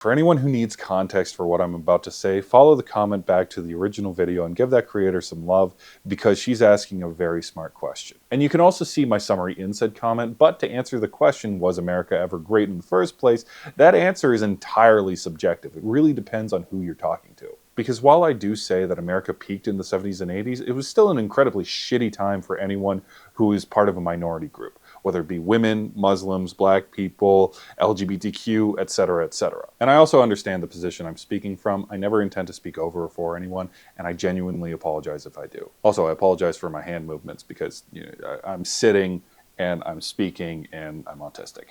For anyone who needs context for what I'm about to say, follow the comment back to the original video and give that creator some love because she's asking a very smart question. And you can also see my summary in said comment, but to answer the question, was America ever great in the first place, that answer is entirely subjective. It really depends on who you're talking to. Because while I do say that America peaked in the 70s and 80s, it was still an incredibly shitty time for anyone who is part of a minority group, whether it be women, Muslims, black people, LGBTQ, etc., etc. And I also understand the position I'm speaking from. I never intend to speak over or for anyone, and I genuinely apologize if I do. Also, I apologize for my hand movements because I'm sitting and I'm speaking and I'm autistic.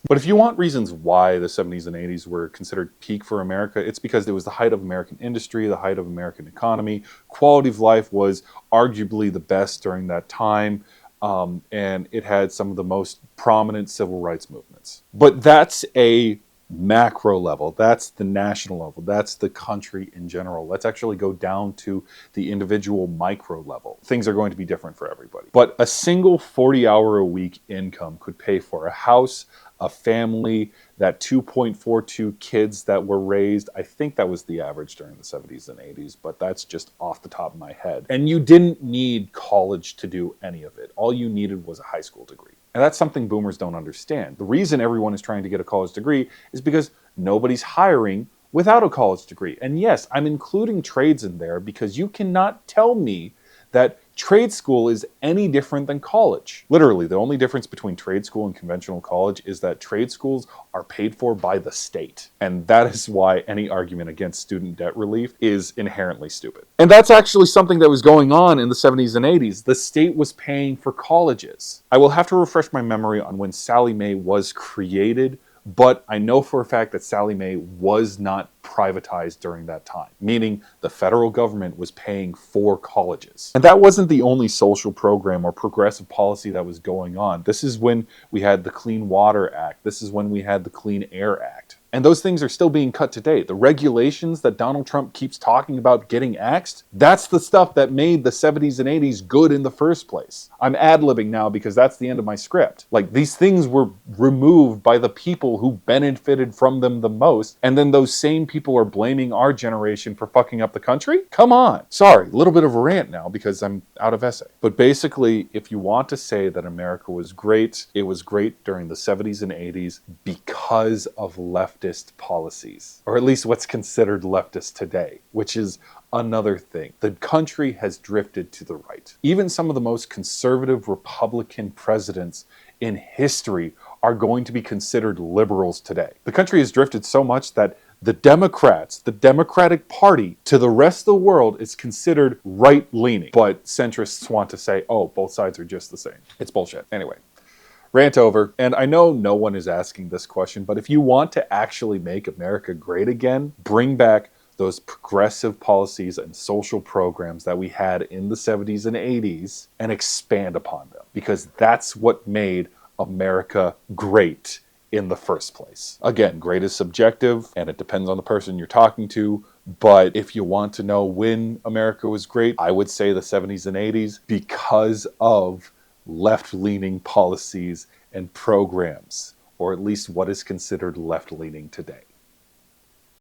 But if you want reasons why the 70s and 80s were considered peak for America, it's because it was the height of American industry, the height of American economy. Quality of life was arguably the best during that time, and it had some of the most prominent civil rights movements. But that's a macro level. That's the national level. That's the country in general. Let's actually go down to the individual micro level. Things are going to be different for everybody. But a single 40-hour-a-week income could pay for a house, a family, that 2.42 kids that were raised. I think that was the average during the 70s and 80s, but that's just off the top of my head. And you didn't need college to do any of it. All you needed was a high school degree. And that's something boomers don't understand. The reason everyone is trying to get a college degree is because nobody's hiring without a college degree. And yes, I'm including trades in there because you cannot tell me that trade school is any different than college. Literally, the only difference between trade school and conventional college is that trade schools are paid for by the state. And that is why any argument against student debt relief is inherently stupid. And that's actually something that was going on in the 70s and 80s. The state was paying for colleges. I will have to refresh my memory on when Sallie Mae was created, but I know for a fact that Sallie Mae was not privatized during that time, meaning the federal government was paying for colleges. And that wasn't the only social program or progressive policy that was going on. This is when we had the Clean Water Act. This is when we had the Clean Air Act. And those things are still being cut today. The regulations that Donald Trump keeps talking about getting axed, that's the stuff that made the 70s and 80s good in the first place. I'm ad-libbing now because that's the end of my script. Like, these things were removed by the people who benefited from them the most, and then those same people are blaming our generation for fucking up the country? Come on. Sorry, a little bit of a rant now because I'm out of essay. But basically, if you want to say that America was great, it was great during the 70s and 80s because of leftist policies, or at least what's considered leftist today, which is another thing. The country has drifted to the right. Even some of the most conservative Republican presidents in history are going to be considered liberals today. The country has drifted so much that the Democrats, the Democratic Party, to the rest of the world is considered right-leaning. But centrists want to say, oh, both sides are just the same. It's bullshit. Anyway. Rant over. And I know no one is asking this question, but if you want to actually make America great again, bring back those progressive policies and social programs that we had in the 70s and 80s and expand upon them, because that's what made America great in the first place. Again, great is subjective and it depends on the person you're talking to. But if you want to know when America was great, I would say the 70s and 80s because of left-leaning policies and programs, or at least what is considered left-leaning today.